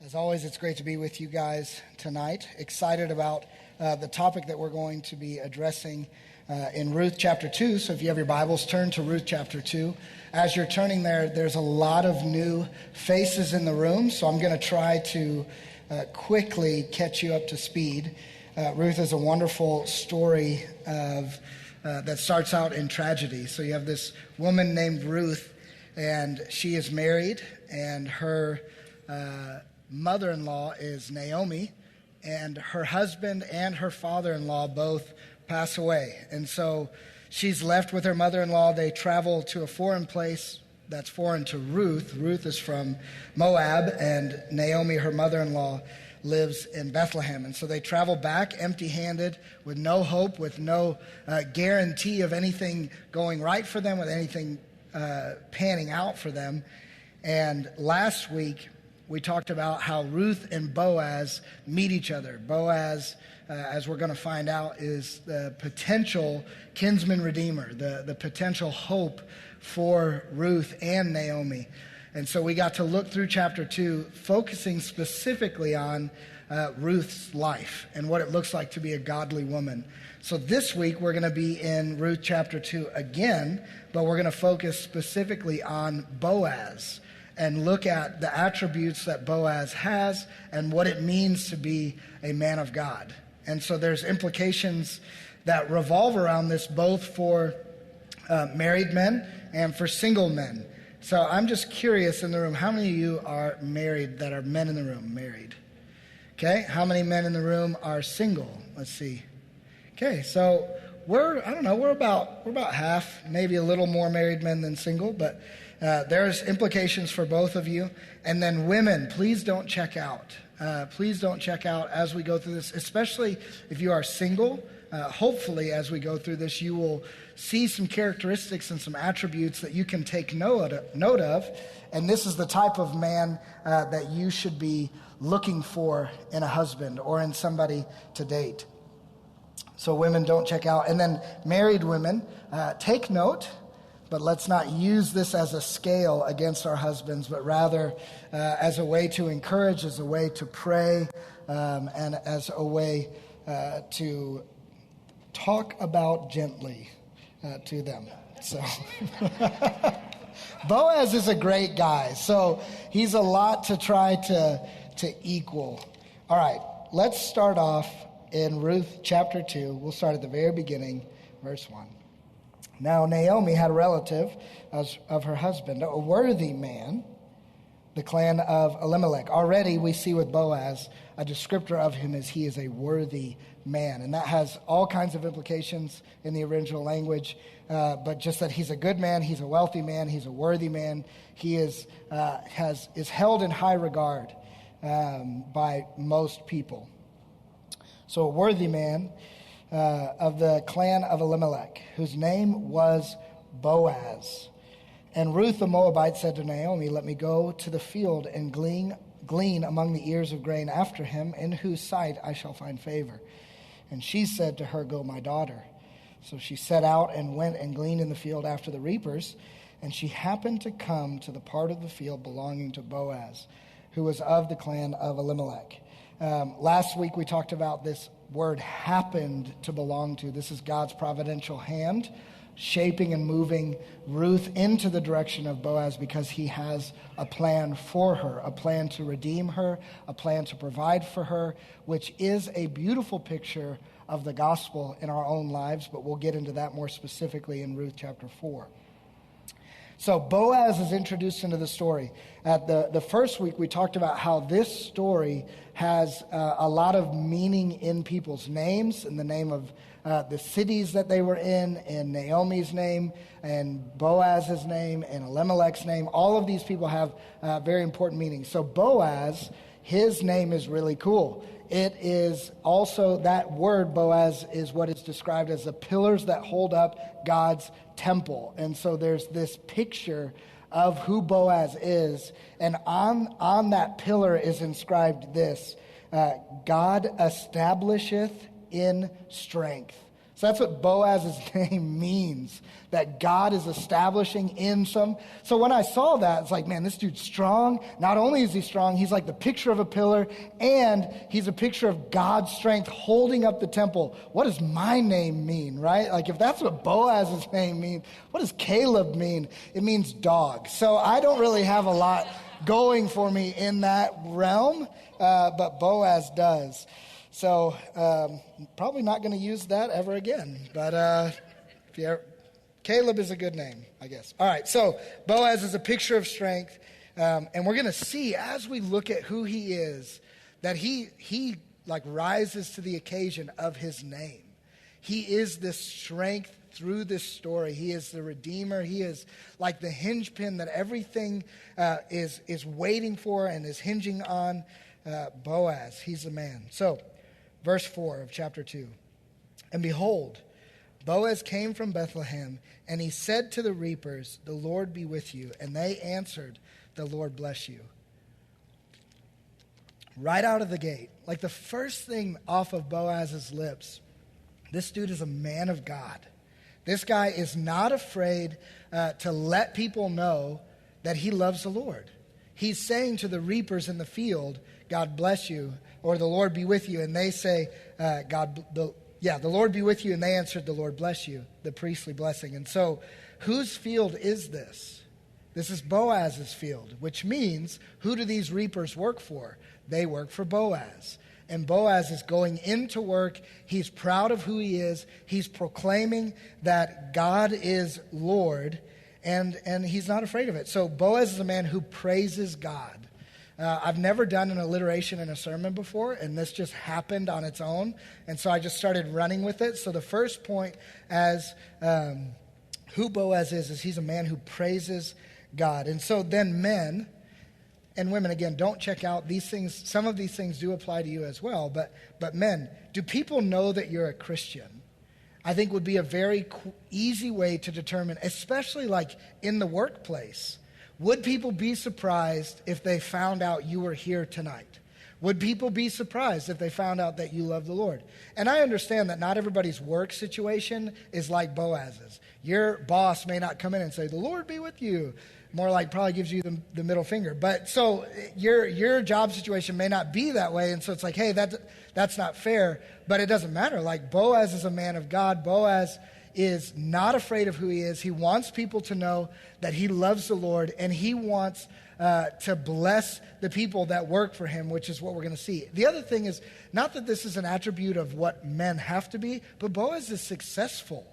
As always, it's great to be with you guys tonight. Excited about the topic that we're going to be addressing in Ruth chapter 2. So if you have your Bibles, turn to Ruth chapter 2. As you're turning there, there's a lot of new faces in the room, so I'm going to try to quickly catch you up to speed. Ruth is a wonderful story that starts out in tragedy. So you have this woman named Ruth, and she is married, and her mother-in-law is Naomi, and her husband and her father-in-law both pass away. And so she's left with her mother-in-law. They travel to a foreign place that's foreign to Ruth. Ruth is from Moab, and Naomi, her mother-in-law, lives in Bethlehem. And so they travel back empty-handed with no hope, with no guarantee of anything going right for them, with anything panning out for them. And last week, we talked about how Ruth and Boaz meet each other. Boaz, as we're going to find out, is the potential kinsman redeemer, the potential hope for Ruth and Naomi. And so we got to look through chapter 2, focusing specifically on Ruth's life and what it looks like to be a godly woman. So this week we're going to be in Ruth chapter 2 again, but we're going to focus specifically on Boaz and look at the attributes that Boaz has and what it means to be a man of God. And so there's implications that revolve around this both for married men and for single men. So I'm just curious in the room, how many of you are married that are men in the room, married? Okay, how many men in the room are single? Let's see. Okay, so we're about half, maybe a little more married men than single, but there's implications for both of you. And then women, please don't check out. Please don't check out as we go through this, especially if you are single. Hopefully, as we go through this, you will see some characteristics and some attributes that you can take note of. And this is the type of man that you should be looking for in a husband or in somebody to date. So women, don't check out. And then married women, take note. But let's not use this as a scale against our husbands, but rather as a way to encourage, as a way to pray, and as a way to talk about gently to them. So Boaz is a great guy, so he's a lot to try to equal. All right, let's start off in Ruth chapter 2. We'll start at the very beginning, verse 1. Now Naomi had a relative of her husband, a worthy man, the clan of Elimelech. Already we see with Boaz a descriptor of him as he is a worthy man. And that has all kinds of implications in the original language, but just that he's a good man, he's a wealthy man, he's a worthy man. He is held in high regard by most people. So a worthy man of the clan of Elimelech, whose name was Boaz. And Ruth the Moabite said to Naomi, "Let me go to the field and glean among the ears of grain after him, in whose sight I shall find favor." And she said to her, "Go, my daughter." So she set out and went and gleaned in the field after the reapers. And she happened to come to the part of the field belonging to Boaz, who was of the clan of Elimelech. Last week we talked about this word happened to belong to. This is God's providential hand shaping and moving Ruth into the direction of Boaz because he has a plan for her, a plan to redeem her, a plan to provide for her, which is a beautiful picture of the gospel in our own lives, but we'll get into that more specifically in Ruth chapter 4. So Boaz is introduced into the story. At the first week, we talked about how this story has a lot of meaning in people's names, in the name of the cities that they were in Naomi's name, and Boaz's name, and Elimelech's name. All of these people have very important meanings. So Boaz, his name is really cool. It is also, that word Boaz is what is described as the pillars that hold up God's temple. And so there's this picture of who Boaz is. And on that pillar is inscribed this, God establisheth in strength. So that's what Boaz's name means, that God is establishing in some. So when I saw that, it's like, man, this dude's strong. Not only is he strong, he's like the picture of a pillar, and he's a picture of God's strength holding up the temple. What does my name mean, right? Like if that's what Boaz's name means, what does Caleb mean? It means dog. So I don't really have a lot going for me in that realm, but Boaz does. So probably not going to use that ever again. But Caleb is a good name, I guess. All right, so Boaz is a picture of strength. And we're going to see as we look at who he is, that he like rises to the occasion of his name. He is this strength through this story. He is the Redeemer. He is like the hinge pin that everything is waiting for and is hinging on. Boaz, he's the man. So, verse 4 of chapter 2. And behold, Boaz came from Bethlehem, and he said to the reapers, "The Lord be with you." And they answered, "The Lord bless you." Right out of the gate, like the first thing off of Boaz's lips, this dude is a man of God. This guy is not afraid to let people know that he loves the Lord. He's saying to the reapers in the field, "God bless you," or "The Lord be with you." And they say, the Lord be with you. And they answered, "The Lord bless you," the priestly blessing. And so whose field is this? This is Boaz's field, which means who do these reapers work for? They work for Boaz. And Boaz is going into work. He's proud of who he is. He's proclaiming that God is Lord, and he's not afraid of it. So Boaz is a man who praises God. I've never done an alliteration in a sermon before, and this just happened on its own. And so I just started running with it. So the first point as who Boaz is he's a man who praises God. And so then men and women, again, don't check out these things. Some of these things do apply to you as well. But men, do people know that you're a Christian? I think would be a very easy way to determine, especially like in the workplace. Would people be surprised if they found out you were here tonight? Would people be surprised if they found out that you love the Lord? And I understand that not everybody's work situation is like Boaz's. Your boss may not come in and say, "The Lord be with you." More like probably gives you the middle finger. But so your job situation may not be that way. And so it's like, hey, that's not fair. But it doesn't matter. Like Boaz is a man of God. Boaz is not afraid of who he is. He wants people to know that he loves the Lord, and he wants to bless the people that work for him, which is what we're going to see. The other thing is not that this is an attribute of what men have to be, but Boaz is successful.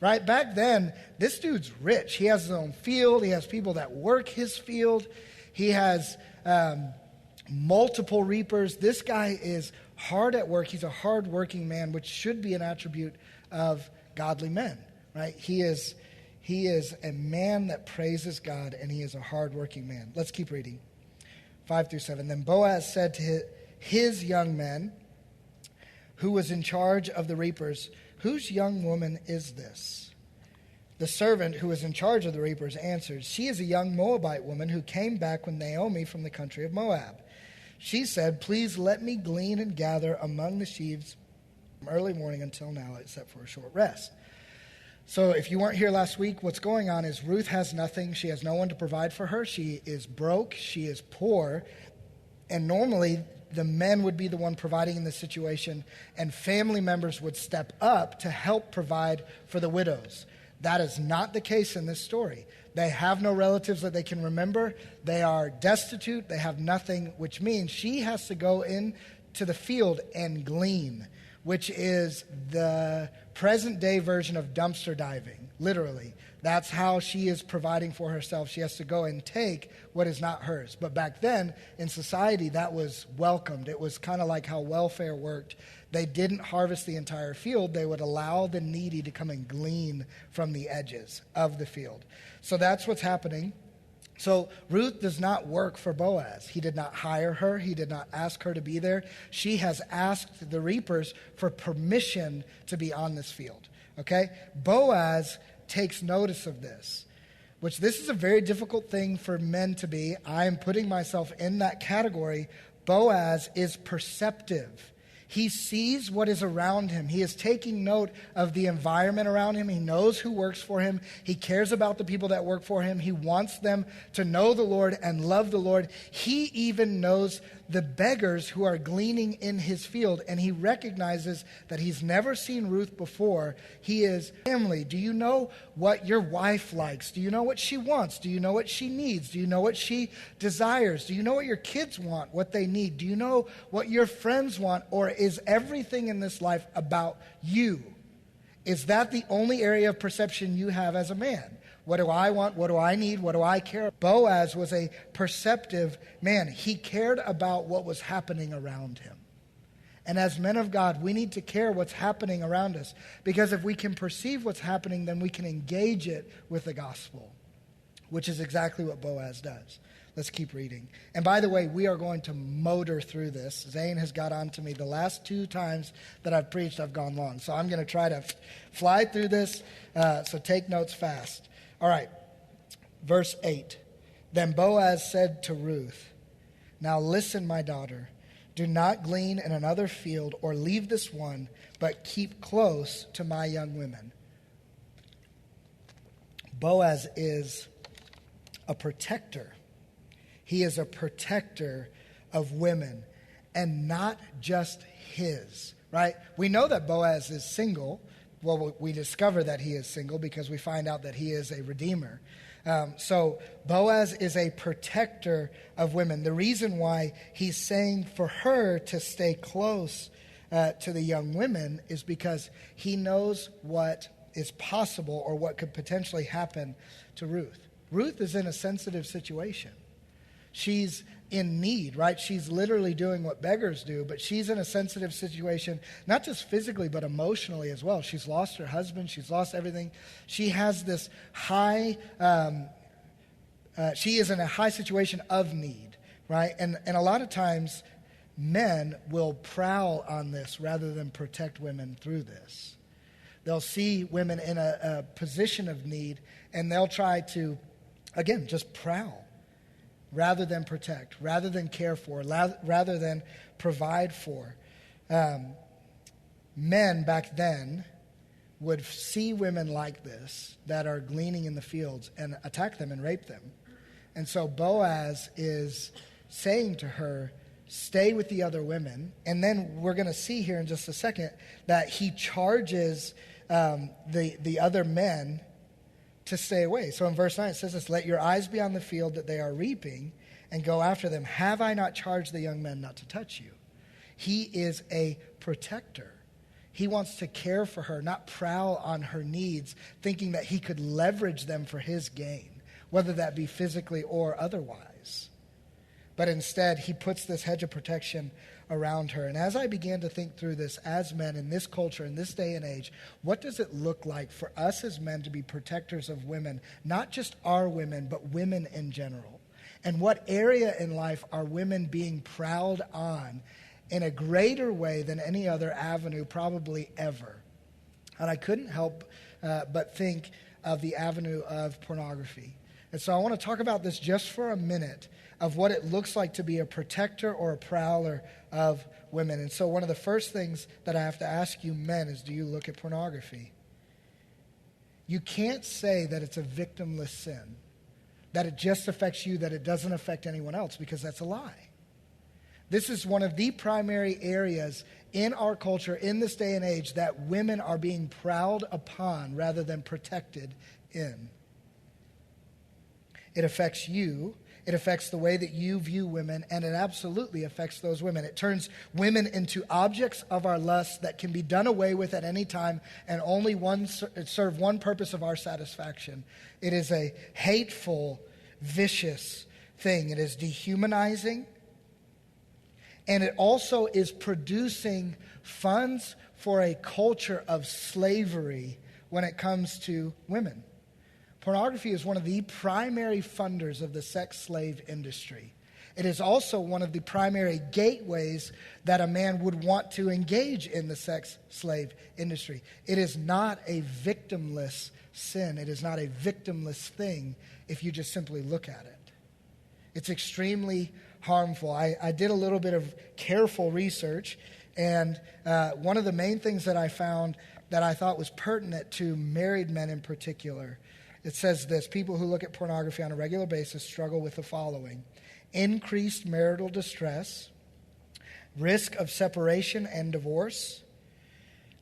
Right? Back then, this dude's rich. He has his own field. He has people that work his field. He has multiple reapers. This guy is hard at work. He's a hard-working man, which should be an attribute of godly men. Right? He is a man that praises God, and he is a hard-working man. Let's keep reading. 5-7. Then Boaz said to his young men, who was in charge of the reapers, "Whose young woman is this?" The servant who was in charge of the reapers answered, "She is a young Moabite woman who came back with Naomi from the country of Moab. She said, 'Please let me glean and gather among the sheaves from early morning until now, except for a short rest.'" So if you weren't here last week, what's going on is Ruth has nothing. She has no one to provide for her. She is broke. She is poor. And normally the men would be the one providing in this situation, and family members would step up to help provide for the widows. That is not the case in this story. They have no relatives that they can remember. They are destitute. They have nothing, which means she has to go into the field and glean, which is the present-day version of dumpster diving, literally. That's how she is providing for herself. She has to go and take what is not hers. But back then, in society, that was welcomed. It was kind of like how welfare worked. They didn't harvest the entire field. They would allow the needy to come and glean from the edges of the field. So that's what's happening. So Ruth does not work for Boaz. He did not hire her. He did not ask her to be there. She has asked the reapers for permission to be on this field. Okay? Boaz takes notice of this, which this is a very difficult thing for men to be. I am putting myself in that category. Boaz is perceptive. He sees what is around him. He is taking note of the environment around him. He knows who works for him. He cares about the people that work for him. He wants them to know the Lord and love the Lord. He even knows the beggars who are gleaning in his field, and he recognizes that he's never seen Ruth before. He is, family, do you know what your wife likes? Do you know what she wants? Do you know what she needs? Do you know what she desires? Do you know what your kids want, what they need? Do you know what your friends want? Or is everything in this life about you? Is that the only area of perception you have as a man? What do I want? What do I need? What do I care? Boaz was a perceptive man. He cared about what was happening around him. And as men of God, we need to care what's happening around us. Because if we can perceive what's happening, then we can engage it with the gospel, which is exactly what Boaz does. Let's keep reading. And by the way, we are going to motor through this. Zane has got on to me. The last 2 times that I've preached, I've gone long. So I'm going to try to fly through this. So take notes fast. All right, verse 8. Then Boaz said to Ruth, "Now listen, my daughter, do not glean in another field or leave this one, but keep close to my young women." Boaz is a protector. He is a protector of women, and not just his, right? We know that Boaz is single. Well, we discover that he is single because we find out that he is a redeemer. So Boaz is a protector of women. The reason why he's saying for her to stay close to the young women is because he knows what is possible or what could potentially happen to Ruth. Ruth is in a sensitive situation. She's in need, right? She's literally doing what beggars do, but she's in a sensitive situation, not just physically, but emotionally as well. She's lost her husband. She's lost everything. She has this she is in a high situation of need, right? And a lot of times, men will prowl on this rather than protect women through this. They'll see women in a position of need, and they'll try to, again, just prowl, rather than protect, rather than care for, rather than provide for. Men back then would see women like this that are gleaning in the fields and attack them and rape them. And so Boaz is saying to her, stay with the other women. And then we're going to see here in just a second that he charges the other men to stay away. So in verse 9 it says this, "Let your eyes be on the field that they are reaping and go after them. Have I not charged the young men not to touch you?" He is a protector. He wants to care for her, not prowl on her needs, thinking that he could leverage them for his gain, whether that be physically or otherwise. But instead, he puts this hedge of protection around her. And as I began to think through this as men in this culture, in this day and age, what does it look like for us as men to be protectors of women, not just our women, but women in general? And what area in life are women being prowled on in a greater way than any other avenue probably ever? And I couldn't help but think of the avenue of pornography. And so I want to talk about this just for a minute, of what it looks like to be a protector or a prowler of women. And so one of the first things that I have to ask you men is, do you look at pornography? You can't say that it's a victimless sin, that it just affects you, that it doesn't affect anyone else, because that's a lie. This is one of the primary areas in our culture, in this day and age, that women are being prowled upon rather than protected in. It affects you. It affects the way that you view women, and it absolutely affects those women. It turns women into objects of our lust that can be done away with at any time and only serve one purpose of our satisfaction. It is a hateful, vicious thing. It is dehumanizing, and it also is producing funds for a culture of slavery when it comes to women. Pornography is one of the primary funders of the sex slave industry. It is also one of the primary gateways that a man would want to engage in the sex slave industry. It is not a victimless sin. It is not a victimless thing if you just simply look at it. It's extremely harmful. I did a little bit of careful research, And one of the main things that I found that I thought was pertinent to married men in particular, it says this: people who look at pornography on a regular basis struggle with the following: increased marital distress, risk of separation and divorce,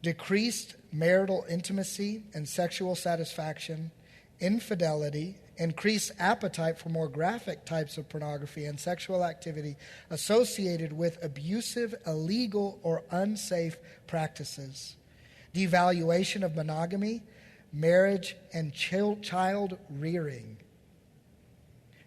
decreased marital intimacy and sexual satisfaction, infidelity, increased appetite for more graphic types of pornography and sexual activity associated with abusive, illegal, or unsafe practices, devaluation of monogamy, marriage, and child rearing,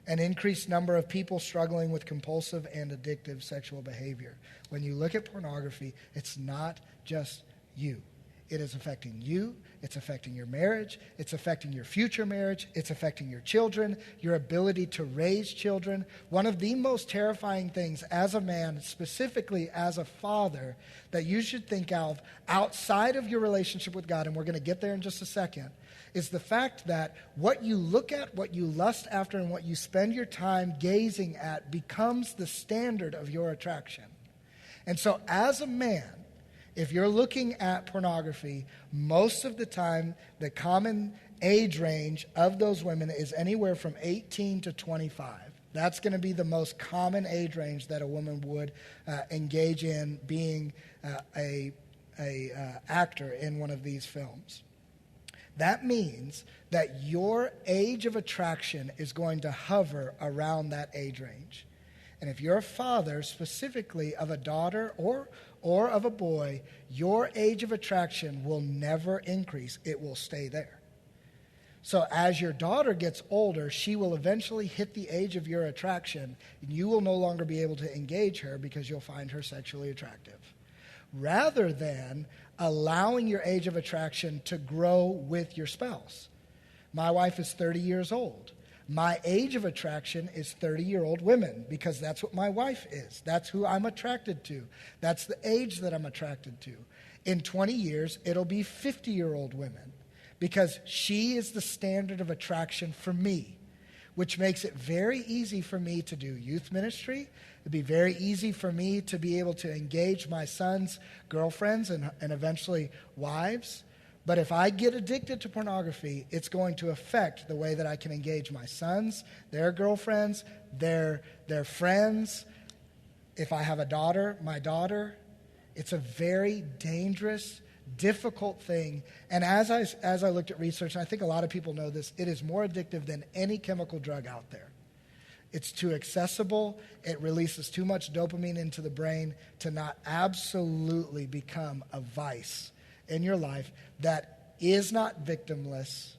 an increased number of people struggling with compulsive and addictive sexual behavior. When you look at pornography, it's not just you. It is affecting you. It's affecting your marriage. It's affecting your future marriage. It's affecting your children, your ability to raise children. One of the most terrifying things as a man, specifically as a father, that you should think of outside of your relationship with God, and we're going to get there in just a second, is the fact that what you look at, what you lust after, and what you spend your time gazing at becomes the standard of your attraction. And so as a man, if you're looking at pornography, most of the time, the common age range of those women is anywhere from 18 to 25. That's going to be the most common age range that a woman would engage in being a actor in one of these films. That means that your age of attraction is going to hover around that age range. And if you're a father, specifically of a daughter or of a boy, your age of attraction will never increase. It will stay there. So as your daughter gets older, she will eventually hit the age of your attraction, and you will no longer be able to engage her because you'll find her sexually attractive. Rather than allowing your age of attraction to grow with your spouse. My wife is 30 years old. My age of attraction is 30-year-old women because that's what my wife is. That's who I'm attracted to. That's the age that I'm attracted to. In 20 years, it'll be 50-year-old women because she is the standard of attraction for me, which makes it very easy for me to do youth ministry. It'd be very easy for me to be able to engage my son's girlfriends and eventually wives. But if I get addicted to pornography, it's going to affect the way that I can engage my sons, their girlfriends, their friends. If I have a daughter, my daughter. It's a very dangerous, difficult thing. And as I looked at research, and I think a lot of people know this, it is more addictive than any chemical drug out there. It's too accessible. It releases too much dopamine into the brain to not absolutely become a vice in your life that is not victimless.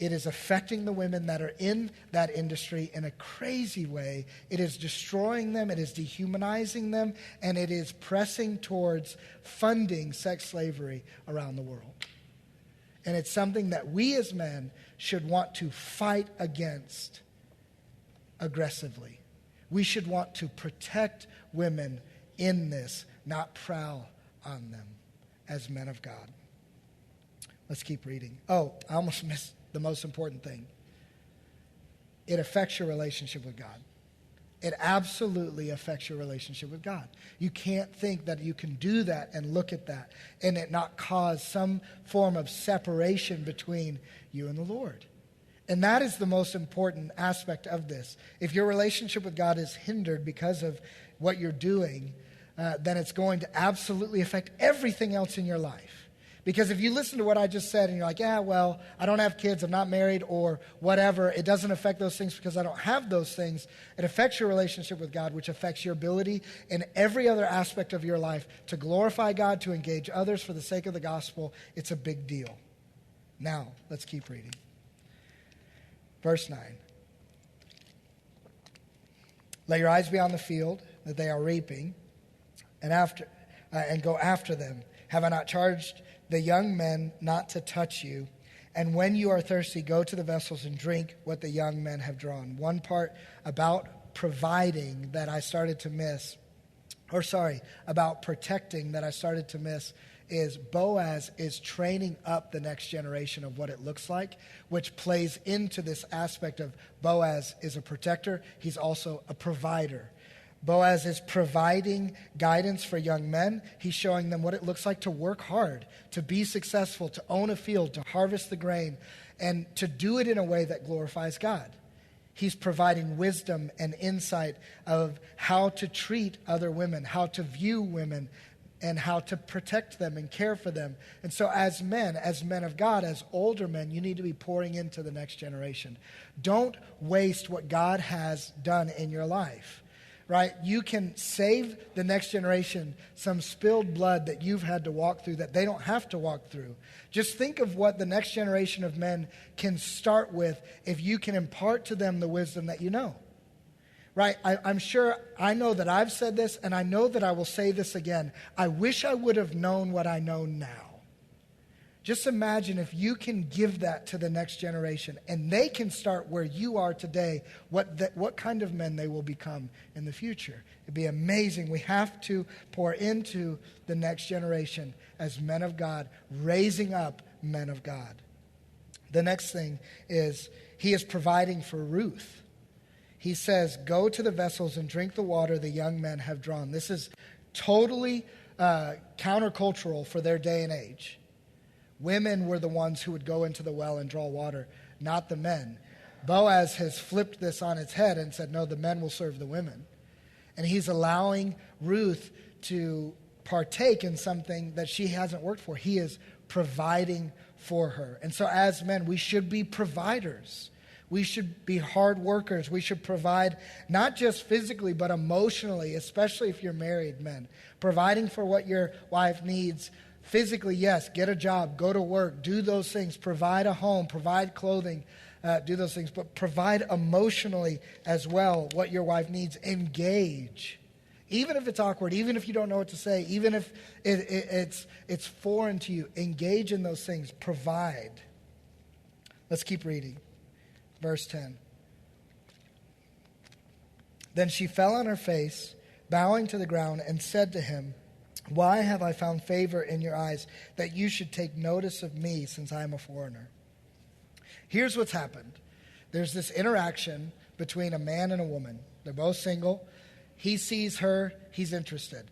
It is affecting the women that are in that industry in a crazy way. It is destroying them. It is dehumanizing them. And it is pressing towards funding sex slavery around the world. And it's something that we as men should want to fight against aggressively. We should want to protect women in this, not prowl on them as men of God. Let's keep reading. Oh, I almost missed the most important thing. It affects your relationship with God. It absolutely affects your relationship with God. You can't think that you can do that and look at that and it not cause some form of separation between you and the Lord. And that is the most important aspect of this. If your relationship with God is hindered because of what you're doing, then it's going to absolutely affect everything else in your life. Because if you listen to what I just said and you're like, yeah, well, I don't have kids, I'm not married, or whatever, it doesn't affect those things because I don't have those things. It affects your relationship with God, which affects your ability in every other aspect of your life to glorify God, to engage others for the sake of the gospel. It's a big deal. Now, let's keep reading. Verse 9. Let your eyes be on the field that they are reaping, and go after them. Have I not charged the young men not to touch you? And when you are thirsty, go to the vessels and drink what the young men have drawn. One part about providing that I started to miss, about protecting that I started to miss, is Boaz is training up the next generation of what it looks like, which plays into this aspect of Boaz is a protector. He's also a provider. Boaz is providing guidance for young men. He's showing them what it looks like to work hard, to be successful, to own a field, to harvest the grain, and to do it in a way that glorifies God. He's providing wisdom and insight of how to treat other women, how to view women, and how to protect them and care for them. And so as men of God, as older men, you need to be pouring into the next generation. Don't waste what God has done in your life, right? You can save the next generation some spilled blood that you've had to walk through that they don't have to walk through. Just think of what the next generation of men can start with if you can impart to them the wisdom that you know. Right? I'm sure, I know that I've said this, and I know that I will say this again. I wish I would have known what I know now. Just imagine if you can give that to the next generation, and they can start where you are today, what kind of men they will become in the future. It'd be amazing. We have to pour into the next generation as men of God, raising up men of God. The next thing is he is providing for Ruth. He says, go to the vessels and drink the water the young men have drawn. This is totally countercultural for their day and age. Women were the ones who would go into the well and draw water, not the men. Boaz has flipped this on its head and said, no, the men will serve the women. And he's allowing Ruth to partake in something that she hasn't worked for. He is providing for her. And so as men, we should be providers. We should be hard workers. We should provide not just physically, but emotionally, especially if you're married, men. Providing for what your wife needs. Physically, yes, get a job, go to work, do those things. Provide a home, provide clothing, do those things. But provide emotionally as well what your wife needs. Engage. Even if it's awkward, even if you don't know what to say, even if it's foreign to you, engage in those things. Provide. Let's keep reading. Verse 10. Then she fell on her face, bowing to the ground, and said to him, why have I found favor in your eyes that you should take notice of me since I am a foreigner? Here's what's happened. There's this interaction between a man and a woman. They're both single. He sees her. He's interested.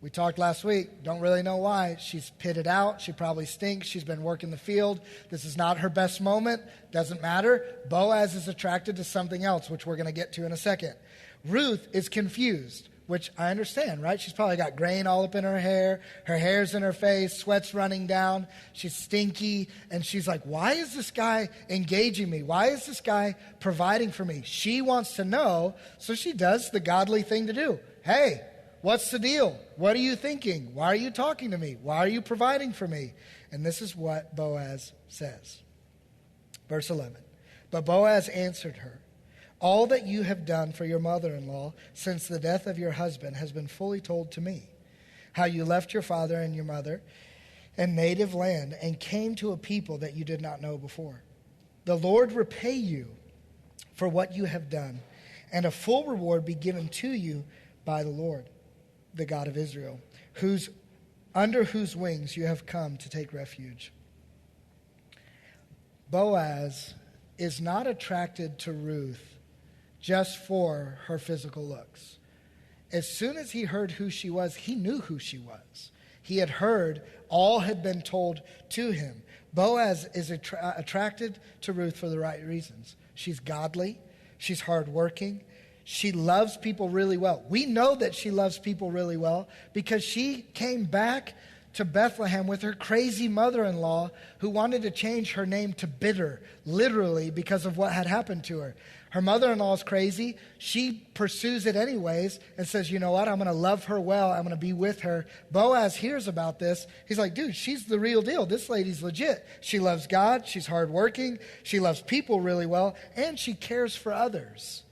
We talked last week, don't really know why. She's pitted out. She probably stinks. She's been working the field. This is not her best moment. Doesn't matter. Boaz is attracted to something else, which we're going to get to in a second. Ruth is confused, which I understand, right? She's probably got grain all up in her hair. Her hair's in her face, sweat's running down. She's stinky. And she's like, why is this guy engaging me? Why is this guy providing for me? She wants to know, so she does the godly thing to do. Hey, what's the deal? What are you thinking? Why are you talking to me? Why are you providing for me? And this is what Boaz says. Verse 11. But Boaz answered her, all that you have done for your mother-in-law since the death of your husband has been fully told to me. How you left your father and your mother and native land and came to a people that you did not know before. The Lord repay you for what you have done, and a full reward be given to you by the Lord, the God of Israel, under whose wings you have come to take refuge. Boaz is not attracted to Ruth just for her physical looks. As soon as he heard who she was, he knew who she was. He had heard, all had been told to him. Boaz is attracted to Ruth for the right reasons. She's godly. She's hardworking. She loves people really well. We know that she loves people really well because she came back to Bethlehem with her crazy mother-in-law who wanted to change her name to Bitter, literally because of what had happened to her. Her mother-in-law is crazy. She pursues it anyways and says, you know what, I'm going to love her well. I'm going to be with her. Boaz hears about this. He's like, dude, she's the real deal. This lady's legit. She loves God. She's hardworking. She loves people really well. And she cares for others.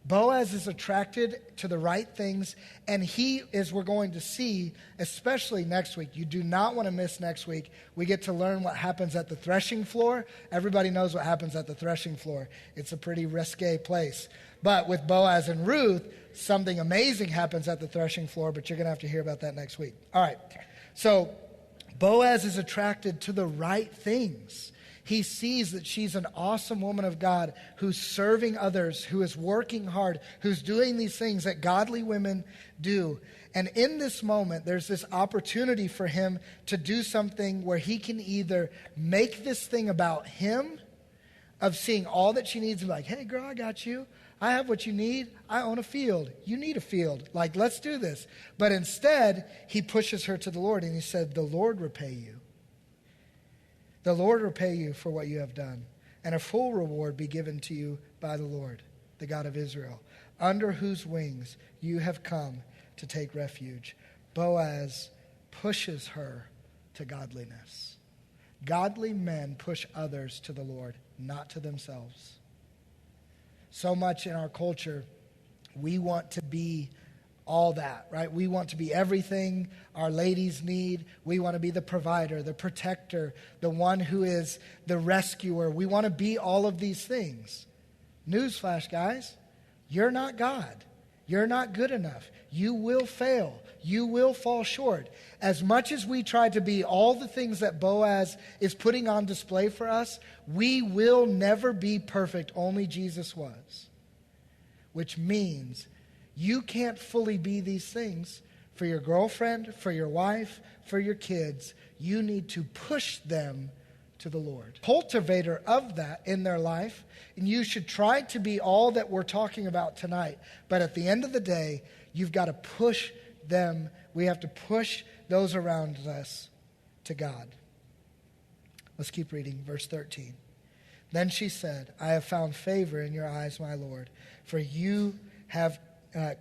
Boaz is attracted to the right things, and he is, we're going to see, especially next week. You do not want to miss next week. We get to learn what happens at the threshing floor. Everybody knows what happens at the threshing floor. It's a pretty risque place. But with Boaz and Ruth, something amazing happens at the threshing floor, but you're going to have to hear about that next week. All right, so Boaz is attracted to the right things. He sees that she's an awesome woman of God who's serving others, who is working hard, who's doing these things that godly women do. And in this moment, there's this opportunity for him to do something where he can either make this thing about him, of seeing all that she needs and be like, hey, girl, I got you. I have what you need. I own a field. You need a field. Like, let's do this. But instead, he pushes her to the Lord, and he said, the Lord repay you. The Lord repay you for what you have done, and a full reward be given to you by the Lord, the God of Israel, under whose wings you have come to take refuge. Boaz pushes her to godliness. Godly men push others to the Lord, not to themselves. So much in our culture, we want to be all that, right? We want to be everything our ladies need. We want to be the provider, the protector, the one who is the rescuer. We want to be all of these things. Newsflash, guys, you're not God. You're not good enough. You will fail. You will fall short. As much as we try to be all the things that Boaz is putting on display for us, we will never be perfect. Only Jesus was. Which means you can't fully be these things for your girlfriend, for your wife, for your kids. You need to push them to the Lord. Cultivator of that in their life. And you should try to be all that we're talking about tonight. But at the end of the day, you've got to push them. We have to push those around us to God. Let's keep reading. Verse 13. Then she said, I have found favor in your eyes, my Lord, for you have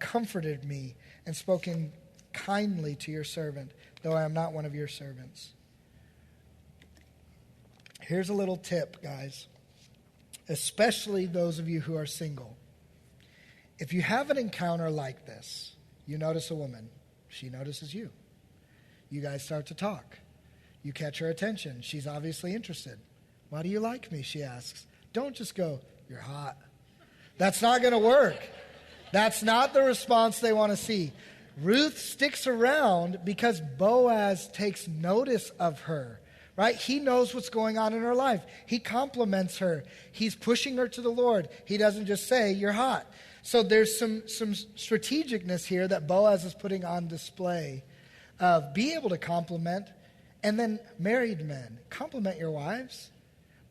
comforted me and spoken kindly to your servant, though I am not one of your servants. Here's a little tip, guys, especially those of you who are single. If you have an encounter like this, you notice a woman, she notices you. You guys start to talk. You catch her attention. She's obviously interested. Why do you like me, she asks. Don't just go, you're hot. That's not going to work. That's not the response they want to see. Ruth sticks around because Boaz takes notice of her, right? He knows what's going on in her life. He compliments her. He's pushing her to the Lord. He doesn't just say, you're hot. So there's some strategicness here that Boaz is putting on display of be able to compliment. And then married men, compliment your wives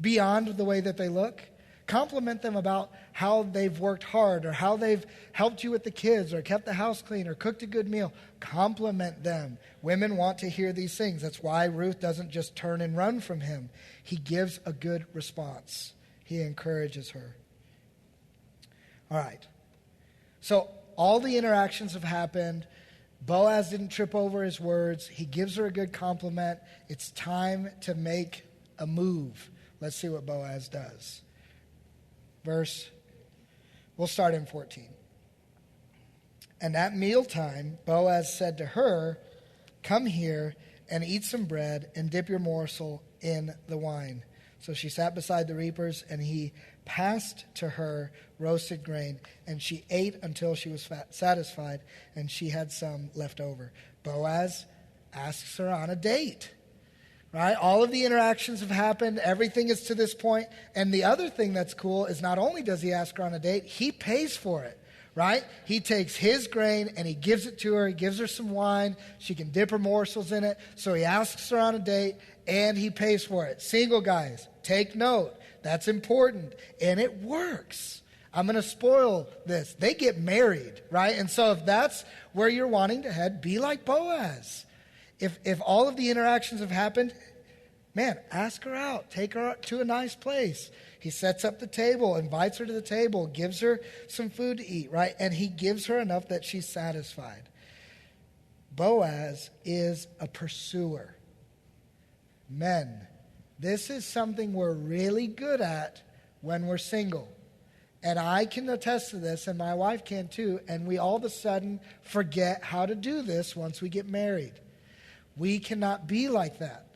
beyond the way that they look. Compliment them about how they've worked hard or how they've helped you with the kids or kept the house clean or cooked a good meal. Compliment them. Women want to hear these things. That's why Ruth doesn't just turn and run from him. He gives a good response. He encourages her. All right. So all the interactions have happened. Boaz didn't trip over his words. He gives her a good compliment. It's time to make a move. Let's see what Boaz does. We'll start in 14. And at mealtime, Boaz said to her, come here and eat some bread and dip your morsel in the wine. So she sat beside the reapers, and he passed to her roasted grain, and she ate until she was satisfied, and she had some left over. Boaz asks her on a date. Right? All of the interactions have happened. Everything is to this point. And the other thing that's cool is not only does he ask her on a date, he pays for it. Right? He takes his grain and he gives it to her. He gives her some wine. She can dip her morsels in it. So he asks her on a date and he pays for it. Single guys, take note. That's important. And it works. I'm going to spoil this. They get married, right? And so if that's where you're wanting to head, be like Boaz. If all of the interactions have happened, man, ask her out. Take her to a nice place. He sets up the table, invites her to the table, gives her some food to eat, right? And he gives her enough that she's satisfied. Boaz is a pursuer. Men, this is something we're really good at when we're single. And I can attest to this, and my wife can too, and we all of a sudden forget how to do this once we get married. We cannot be like that.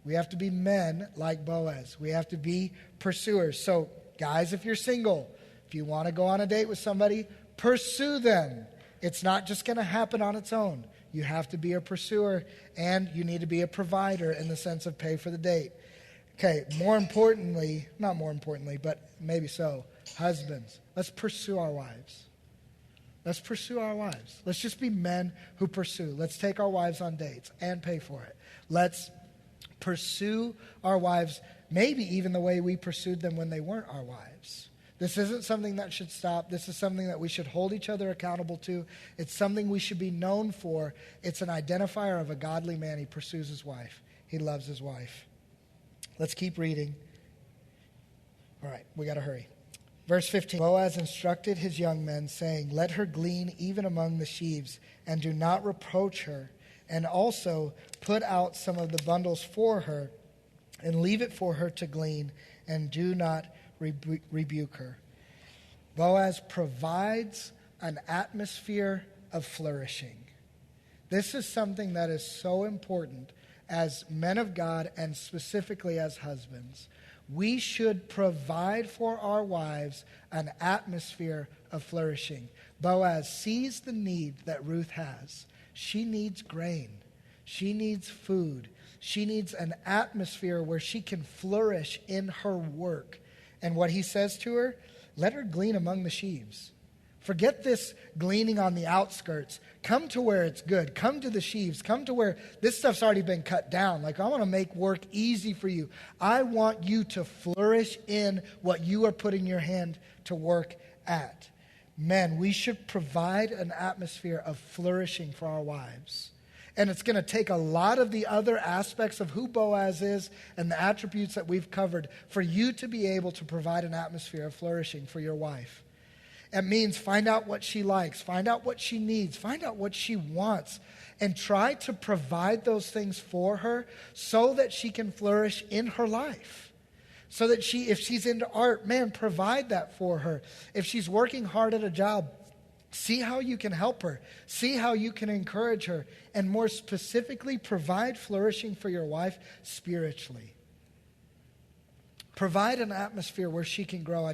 We have to be men like Boaz. We have to be pursuers. So, guys, if you're single, if you want to go on a date with somebody, pursue them. It's not just going to happen on its own. You have to be a pursuer, and you need to be a provider in the sense of pay for the date. Okay, not more importantly, but maybe so, husbands, let's pursue our wives. Let's pursue our wives. Let's just be men who pursue. Let's take our wives on dates and pay for it. Let's pursue our wives, maybe even the way we pursued them when they weren't our wives. This isn't something that should stop. This is something that we should hold each other accountable to. It's something we should be known for. It's an identifier of a godly man. He pursues his wife. He loves his wife. Let's keep reading. All right, we got to hurry. Verse 15, Boaz instructed his young men, saying, let her glean even among the sheaves, and do not reproach her. And also put out some of the bundles for her, and leave it for her to glean, and do not rebuke her. Boaz provides an atmosphere of flourishing. This is something that is so important as men of God and specifically as husbands. We should provide for our wives an atmosphere of flourishing. Boaz sees the need that Ruth has. She needs grain. She needs food. She needs an atmosphere where she can flourish in her work. And what he says to her, let her glean among the sheaves. Forget this gleaning on the outskirts. Come to where it's good. Come to the sheaves. Come to where this stuff's already been cut down. Like, I want to make work easy for you. I want you to flourish in what you are putting your hand to work at. Men, we should provide an atmosphere of flourishing for our wives. And it's going to take a lot of the other aspects of who Boaz is and the attributes that we've covered for you to be able to provide an atmosphere of flourishing for your wife. It means find out what she likes, find out what she needs, find out what she wants, and try to provide those things for her so that she can flourish in her life. So that if she's into art, man, provide that for her. If she's working hard at a job, see how you can help her. See how you can encourage her. And more specifically, provide flourishing for your wife spiritually. Provide an atmosphere where she can grow.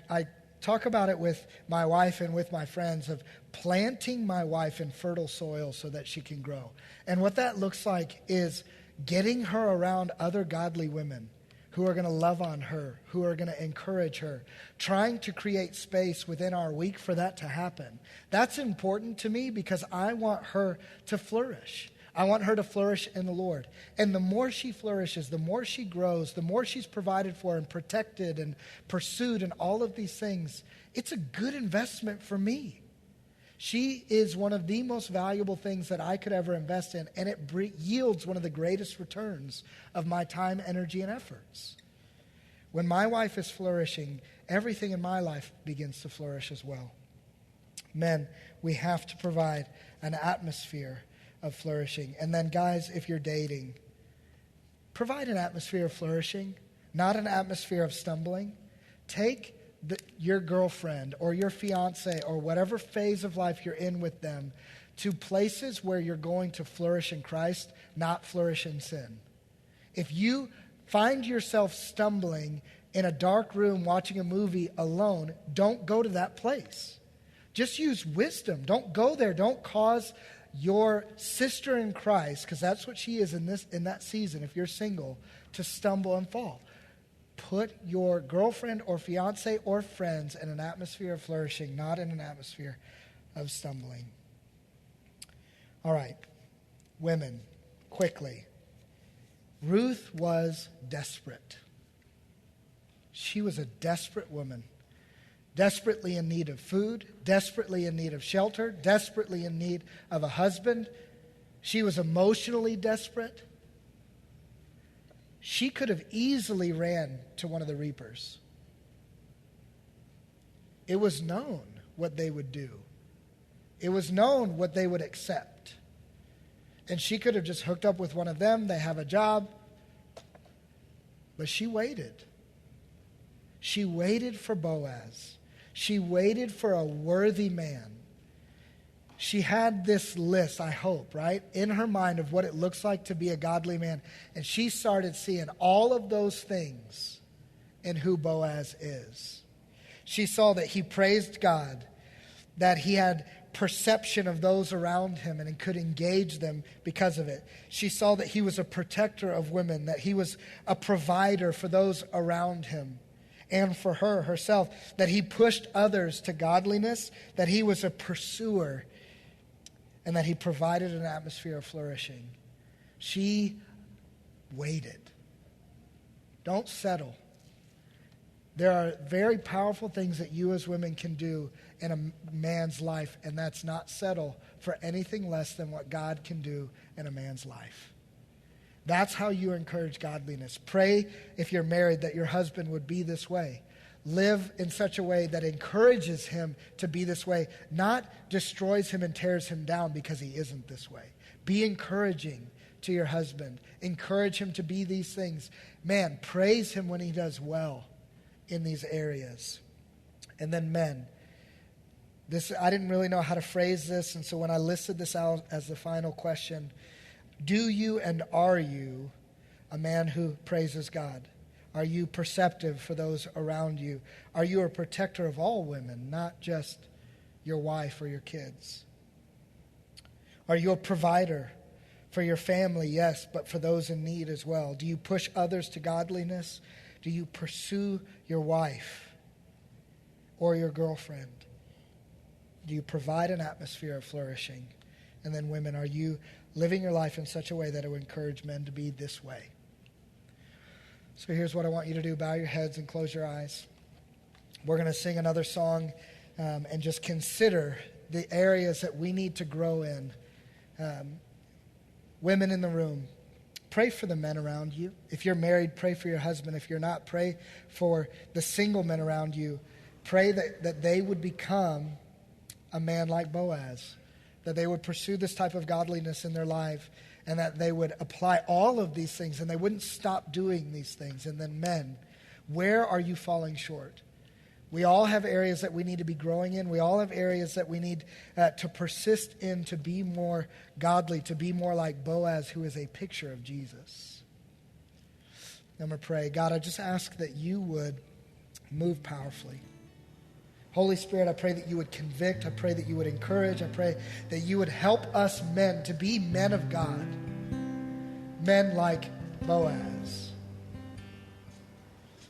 I talk about it with my wife and with my friends of planting my wife in fertile soil so that she can grow. And what that looks like is getting her around other godly women who are going to love on her, who are going to encourage her, trying to create space within our week for that to happen. That's important to me because I want her to flourish. I want her to flourish in the Lord. And the more she flourishes, the more she grows, the more she's provided for and protected and pursued and all of these things, it's a good investment for me. She is one of the most valuable things that I could ever invest in, and it yields one of the greatest returns of my time, energy, and efforts. When my wife is flourishing, everything in my life begins to flourish as well. Men, we have to provide an atmosphere of flourishing. And then guys, if you're dating, provide an atmosphere of flourishing, not an atmosphere of stumbling. Take your girlfriend or your fiance or whatever phase of life you're in with them to places where you're going to flourish in Christ, not flourish in sin. If you find yourself stumbling in a dark room watching a movie alone, don't go to that place. Just use wisdom. Don't go there. Don't cause your sister in Christ, because that's what she is in that season, if you're single, to stumble and fall. Put your girlfriend or fiance or friends in an atmosphere of flourishing, not in an atmosphere of stumbling. All right, women, quickly. Ruth was desperate. She was a desperate woman. Desperately in need of food, desperately in need of shelter, desperately in need of a husband. She was emotionally desperate. She could have easily ran to one of the reapers. It was known what they would do. It was known what they would accept. And she could have just hooked up with one of them. They have a job. But she waited. She waited for Boaz. She waited for a worthy man. She had this list, I hope, right, in her mind of what it looks like to be a godly man. And she started seeing all of those things in who Boaz is. She saw that he praised God, that he had perception of those around him and could engage them because of it. She saw that he was a protector of women, that he was a provider for those around him and for her herself, that he pushed others to godliness, that he was a pursuer, and that he provided an atmosphere of flourishing. She waited. Don't settle. There are very powerful things that you as women can do in a man's life, and that's not settle for anything less than what God can do in a man's life. That's how you encourage godliness. Pray, if you're married, that your husband would be this way. Live in such a way that encourages him to be this way, not destroys him and tears him down because he isn't this way. Be encouraging to your husband. Encourage him to be these things. Man, praise him when he does well in these areas. And then men. I didn't really know how to phrase this, and so when I listed this out as the final question, do you and are you a man who praises God? Are you perceptive for those around you? Are you a protector of all women, not just your wife or your kids? Are you a provider for your family? Yes, but for those in need as well. Do you push others to godliness? Do you pursue your wife or your girlfriend? Do you provide an atmosphere of flourishing? And then women, are you living your life in such a way that it would encourage men to be this way? So here's what I want you to do. Bow your heads and close your eyes. We're going to sing another song and just consider the areas that we need to grow in. Women in the room, pray for the men around you. If you're married, pray for your husband. If you're not, pray for the single men around you. Pray that they would become a man like Boaz, that they would pursue this type of godliness in their life, and that they would apply all of these things, and they wouldn't stop doing these things. And then men, where are you falling short? We all have areas that we need to be growing in. We all have areas that we need to persist in, to be more godly, to be more like Boaz, who is a picture of Jesus. I'm going to pray. God, I just ask that you would move powerfully. Holy Spirit, I pray that you would convict. I pray that you would encourage. I pray that you would help us men to be men of God. Men like Boaz.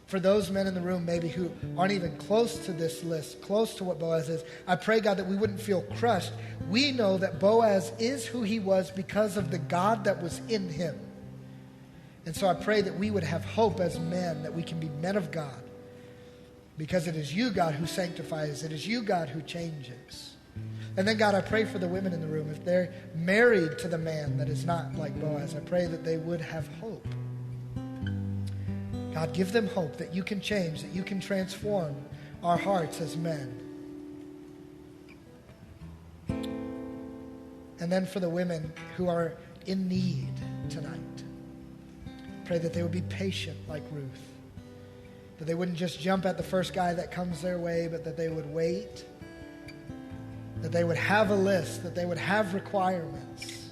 For those men in the room maybe who aren't even close to this list, close to what Boaz is, I pray, God, that we wouldn't feel crushed. We know that Boaz is who he was because of the God that was in him. And so I pray that we would have hope as men, that we can be men of God. Because it is you, God, who sanctifies. It is you, God, who changes. And then, God, I pray for the women in the room. If they're married to the man that is not like Boaz, I pray that they would have hope. God, give them hope that you can change, that you can transform our hearts as men. And then for the women who are in need tonight, pray that they would be patient like Ruth. That they wouldn't just jump at the first guy that comes their way, but that they would wait. That they would have a list, that they would have requirements.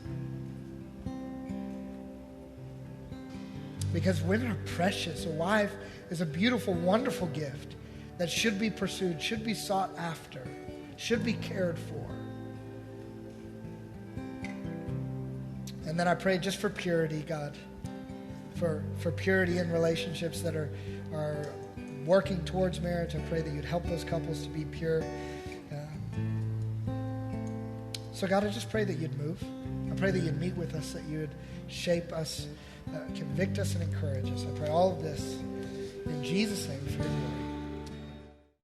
Because women are precious. A wife is a beautiful, wonderful gift that should be pursued, should be sought after, should be cared for. And then I pray just for purity, God. For purity in relationships that are working towards marriage. I pray that you'd help those couples to be pure. So God, I just pray that you'd move. I pray that you'd meet with us, that you'd shape us, convict us, and encourage us. I pray all of this in Jesus' name for your glory.